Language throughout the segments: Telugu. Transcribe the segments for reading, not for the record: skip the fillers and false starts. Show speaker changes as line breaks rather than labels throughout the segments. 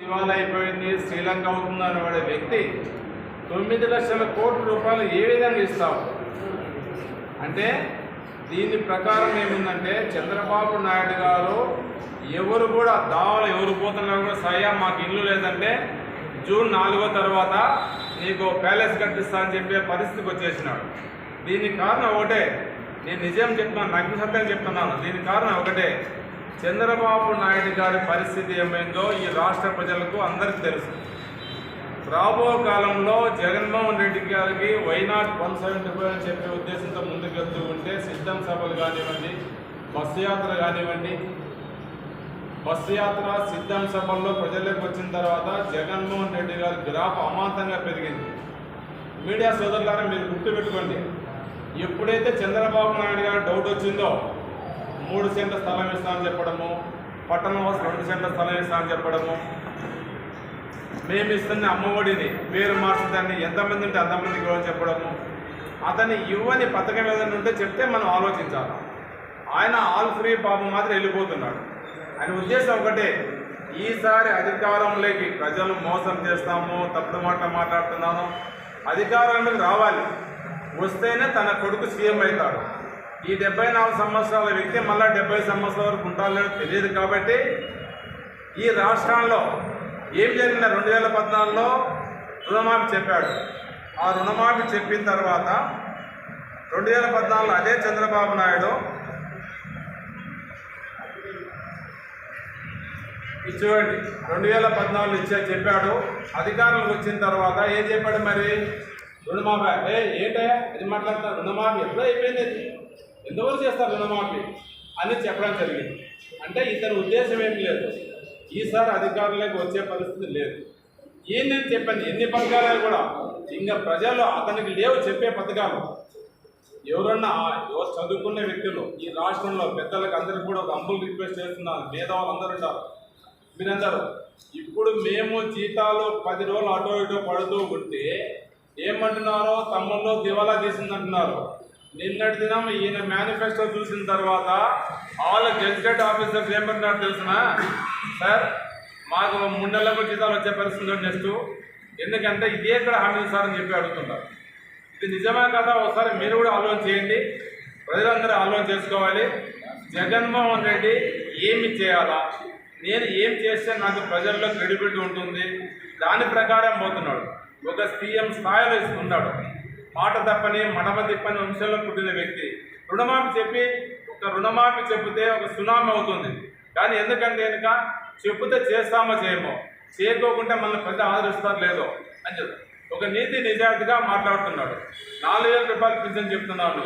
ఇవాళ అయిపోయింది, శ్రీలంక అవుతుందని వాడే వ్యక్తి 9 లక్షల కోట్ల రూపాయలు ఏ విధంగా ఇస్తావు అంటే దీని ప్రకారం ఏముందంటే చంద్రబాబు నాయుడు గారు ఎవరు కూడా దావాలు ఎవరు పోతున్నారు కూడా సయ్యా మాకు ఇల్లు లేదంటే జూన్ 4 తర్వాత నీకు ప్యాలెస్ కట్టిస్తా అని చెప్పే పరిస్థితికి వచ్చేసినాడు. దీనికి కారణం ఒకటే, నేను నిజం చెప్తున్నాను, నగ్న సత్యం చెప్తున్నాను. దీనికి కారణం ఒకటే, చంద్రబాబు నాయుడు గారి పరిస్థితి ఏమైందో ఈ రాష్ట్ర ప్రజలకు అందరికీ తెలుసు. రాబో కాలంలో జగన్మోహన్ రెడ్డి గారికి వైనాట్ 175 అని చెప్పే ఉద్దేశంతో ముందుకెళ్తూ ఉంటే సిద్ధం సభలు కానివ్వండి, బస్సు యాత్ర కానివ్వండి, బస్సు యాత్ర సిద్ధం సభల్లో ప్రజల్లోకి వచ్చిన తర్వాత జగన్మోహన్ రెడ్డి గారి గ్రాఫ్ అమాంతంగా పెరిగింది. మీడియా సోదరులారా మీరు గుర్తుపెట్టుకోండి, ఎప్పుడైతే చంద్రబాబు నాయుడు గారు డౌట్ వచ్చిందో 3 సెంట్ల స్థలం ఇస్తామని చెప్పడము, పట్టణం వాసు 2 సెంట్ల స్థలం ఇస్తామని చెప్పడము, మేము ఇస్తున్న అమ్మఒడిని పేరు మార్చడాన్ని ఎంతమంది ఉంటే అంతమందికి ఇవ్వని చెప్పడము, అతన్ని ఇవ్వని పథకం ఏదైనా ఉంటే చెప్తే మనం ఆలోచించాలి. ఆయన ఆల్ ఫ్రీ పాపం మాత్రం వెళ్ళిపోతున్నాడు. ఆయన ఉద్దేశం ఒకటే, ఈసారి అధికారంలోకి ప్రజలు మోసం చేస్తాము, తప్పుడు మాట మాట్లాడుతున్నాను, అధికారంలోకి రావాలి, వస్తేనే తన కొడుకు సీఎం అవుతాడు. ఈ 74 సంవత్సరాల వ్యక్తి మళ్ళీ 70 సంవత్సరాల వరకు ఉంటారో తెలియదు. కాబట్టి ఈ రాష్ట్రంలో ఏం జరిగిన 2014లో రుణమాఫీ చెప్పాడు. ఆ రుణమాఫీ చెప్పిన తర్వాత 2014లో అదే చంద్రబాబు నాయుడు చూడండి 2014లో చెప్పాడు. అధికారులకు వచ్చిన తర్వాత ఏం చెప్పాడు మరి, రుణమాఫీ ఏంటయ్యా ఇది మాట్లాడతారు, రుణమాఫీ ఎప్పుడో అయిపోయింది, ఎంతవరకు చేస్తారు రుణమాఫీ అని చెప్పడం జరిగింది. అంటే ఇతని ఉద్దేశం ఏం లేదు, ఈసారి అధికారులకు వచ్చే పరిస్థితి లేదు. నేను చెప్పాను ఎన్ని పథకాలు కూడా ఇంకా ప్రజలు అతనికి లేవు చెప్పే పథకాలు. ఎవరన్నా ఎవరు చదువుకునే వ్యక్తులు ఈ రాష్ట్రంలో పెద్దలకు అందరికీ కూడా ఒక అంబుల్ రిక్వెస్ట్ చేస్తున్నారు, మేధావులు అందరూ ఉంటారు. మీరందరూ ఇప్పుడు మేము జీతాలు 10 రోజులు అటో ఇటో పడుతూ ఉంటే ఏమంటున్నారో తమ్ముళ్ళు దివాలా తీసిందంటున్నారు. నిన్నటి దినం ఈయన మేనిఫెస్టో చూసిన తర్వాత ఆల్ గెజిటెడ్ ఆఫీసర్స్ ఏమంటున్నారు తెలిసిన, సార్ మాకు 3 నెలలకు జీతాలు వచ్చే పరిస్థితి నెక్స్ట్, ఎందుకంటే ఇదే ఇక్కడ హామీ సార్ అని చెప్పి అడుగుతున్నారు. ఇది నిజమే కదా, ఒకసారి మీరు కూడా ఆలోచన చేయండి, ప్రజలందరూ ఆలోచన చేసుకోవాలి. జగన్మోహన్ రెడ్డి ఏమి చేయాలా, నేను ఏం చేస్తే నాకు ప్రజల్లో క్రెడిబిలిటీ ఉంటుంది, దాని ప్రకారం పోతున్నాడు. ఒక సీఎం స్థాయిలో ఉన్నాడు, మాట తప్పని మడమ తిప్పని వంశంలో పుట్టిన వ్యక్తి. రుణమాఫీ చెప్పి ఒక రుణమాఫీ చెబితే ఒక సునామీ అవుతుంది. కానీ ఎందుకంటే కనుక చెబితే చేస్తామో చేయమో, చేయకోకుంటే మన ప్రజలు ఆదరిస్తారు లేదో అని చెప్పి ఒక నీతి నిజాయితీగా మాట్లాడుతున్నాడు. 4,000 రూపాయలు పింఛన్ చెప్తున్నాడు.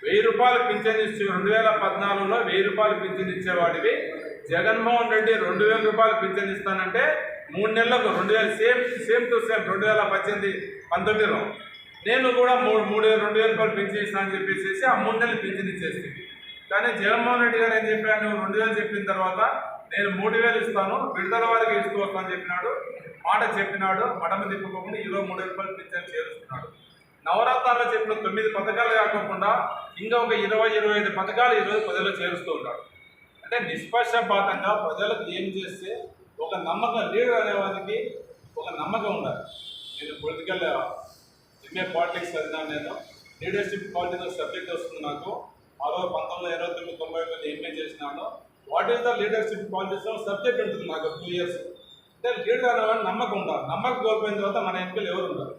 1,000 రూపాయలు పింఛన్ ఇచ్చి 2014లో 1,000 రూపాయలు పింఛన్ ఇచ్చేవాడివి జగన్మోహన్ రెడ్డి 2,000 రూపాయలు పింఛన్ ఇస్తానంటే 3 నెలలకు 2,000 సేమ్ టు సేమ్ 2018-19లో నేను కూడా 2,000 రూపాయలు పింఛన్ ఇస్తానని చెప్పేసి ఆ 3 నెలలు పింఛన్ ఇచ్చేసింది. కానీ జగన్మోహన్ రెడ్డి గారు ఏం చెప్పాను, 2,000 చెప్పిన తర్వాత నేను 3,000 ఇస్తాను, విడుదల వారికి ఇస్తూ వస్తానని చెప్పినాడు. మాట చెప్పినాడు, మడమ తిప్పుకోకుండా ఈరోజు 3,000 రూపాయలు పింఛన్ చేరుస్తున్నాడు. నవరత్నాల్లో చెప్పిన 9 పథకాలు కాకుండా ఇంకా ఒక 20-25 పథకాలు ఈరోజు ప్రజలు చేరుస్తూ ఉంటాడు. అంటే నిష్పక్షపాతంగా ప్రజలకు ఏం చేస్తే ఒక నమ్మకం, లీడర్ అనేవారికి ఒక నమ్మకం ఉండాలి. నేను పొలిటికల్ ఎంఏ పాలిటిక్స్ చదివినాను, నేను లీడర్షిప్ పాలిటిక్స్ సబ్జెక్ట్ వస్తుంది నాకు. 1989-91 ఎంఏ చేసినాను. What is the leadership politics subject ఉంటుంది నాకు 2 ఇయర్స్. అంటే లీడర్ అనేవాడిని నమ్మకం ఉండాలి. నమ్మకం కోల్పోయిన తర్వాత మన ఎంపీలు ఎవరు ఉంటారు,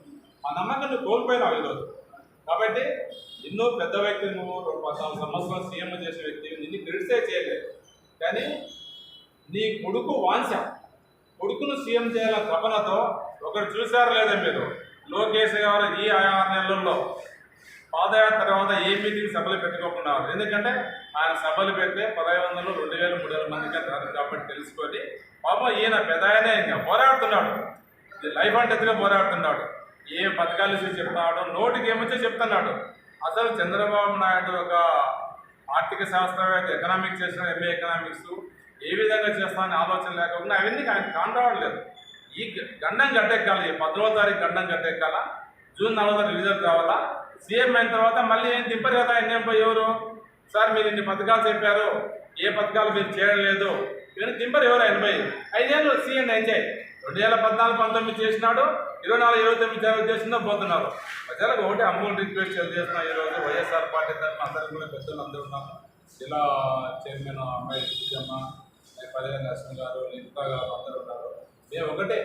ఆ నమ్మకాన్ని కోల్పోయినావు ఈరోజు. కాబట్టి ఎన్నో పెద్ద వ్యక్తి, నువ్వు 14 సంవత్సరాలు సీఎం చేసిన వ్యక్తి, నిన్ను క్రిటిసైజ్ చేయలేదు. కానీ నీ కొడుకు వాంఛ, కొడుకును సీఎం చేయాలన్న తపనతో ఒకరు చూశారు లేదా మీరు, లోకేష్ గారు ఈ 6 నెలల్లో పాదయాత్ర తర్వాత ఏ మీటింగ్ సభలు పెట్టుకోకుండా. ఎందుకంటే ఆయన సభలు పెడితే 1,500, 2,000, 3,000 మందికి రాదు కాబట్టి తెలుసుకొని పాపం ఈయన పెద్ద ఆయనే ఇంకా పోరాడుతున్నాడు, లైఫ్ అండ్ డెత్గా పోరాడుతున్నాడు. ఏ పథకాలు చెప్తున్నాడు, నోటికి ఏమొచ్చో చెప్తున్నాడు. అసలు చంద్రబాబు నాయుడు ఒక ఆర్థిక శాస్త్రవేత్త, ఎకనామిక్స్ చేసిన ఎంఏ ఎకనామిక్స్, ఏ విధంగా చేస్తామని ఆలోచన లేకుండా అవన్నీ ఆయన కాంట్రావట్లేదు. ఈ గండం గట్టెక్కాలి, 10వ తారీఖు గండం గట్టెక్కాలా, జూన్ 4వ రిజల్ట్ రావాలా, సీఎం అయిన తర్వాత మళ్ళీ ఏం దింపరు కదా. ఎన్నేం ఎవరు సార్ మీరు ఇన్ని పథకాలు చెప్పారు, ఏ పథకాలు మీరు చేయడం లేదు, ఈయన దింపరు ఎవరు 85 సీఎం ఎంజాయ్ 2014-19 చేసినాడు, 24-29 చేసిందో పోతున్నారు. ప్రజలకు ఒకటి అమౌంట్ రిక్వెస్ట్ చేస్తున్నాం. ఈరోజు వైఎస్ఆర్ పార్టీ తరఫున అందరికీ కూడా పెద్దలు అందరూ ఉన్నాము. జిల్లా చైర్మన్ అమ్మాయి సుజమ్మ, పల్లె నరసింహ గారు, లింకా గారు అందరూ ఉన్నారు. మేము ఒకటే,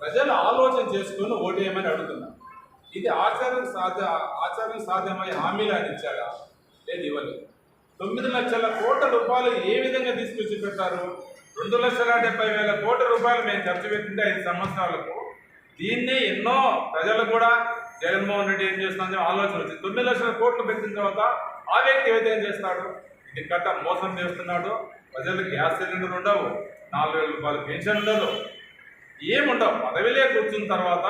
ప్రజలు ఆలోచన చేసుకుని ఓటు వేయమని అడుగుతున్నాం. ఇది ఆచరణ సాధ్యమయ్యే హామీలు ఆయన ఇచ్చాడా? లేదు, ఇవ్వలేదు. 9 లక్షల కోట్ల రూపాయలు ఏ విధంగా తీసుకొచ్చి పెట్టారు? 2,70,000 కోట్ల రూపాయలు మేము ఖర్చు పెట్టింటే 5 సంవత్సరాలకు. దీన్ని ఎన్నో ప్రజలు కూడా జగన్మోహన్ రెడ్డి ఏం చేస్తుందని ఆలోచన వచ్చింది. 9 లక్షల కోట్లు పెట్టిన తర్వాత ఆ వ్యక్తి ఏదైతే ఏం చేస్తాడు? ఇది కట్ట మోసం చేస్తున్నాడు. ప్రజలకు గ్యాస్ సిలిండర్ ఉండవు, 4,000 రూపాయలు పెన్షన్ ఉండదు, ఏముండవు. పదవిలే కూర్చున్న తర్వాత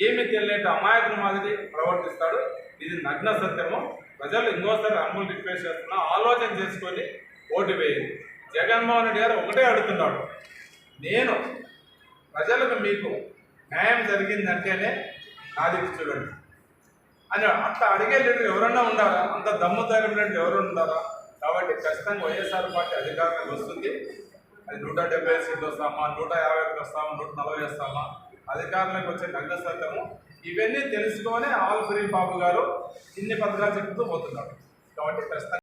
ఏమి తెలియట అమాయకుల మాదిరి ప్రవర్తిస్తాడు. ఇది నగ్న సత్యము. ప్రజలు ఇంకోసారి అమలు రిక్వెస్ట్ చేస్తున్నా, ఆలోచన చేసుకొని ఓటు వేయండి. జగన్మోహన్ రెడ్డి గారు ఒకటే అడుగుతున్నాడు, నేను ప్రజలకు మీకు న్యాయం జరిగిందంటేనే నాది చూడండి అని అట్లా అడిగే లీడర్ ఎవరన్నా ఉండారా? అంత దమ్ము ధైర్యం లీడర్ ఎవరు ఉండారా? కాబట్టి ఖచ్చితంగా వైఎస్ఆర్ పార్టీ అధికారంలోకి వస్తుంది. అది 170 సీట్లు వస్తామా, 150 వస్తామా, 140 వస్తామా, అధికారంలోకి వచ్చే నగ్న సత్యము. ఇవన్నీ తెలుసుకొని ఆల్ ఫ్రీ బాబు గారు ఇన్ని పథకాలు చెప్తూ పోతున్నారు. కాబట్టి ఖచ్చితంగా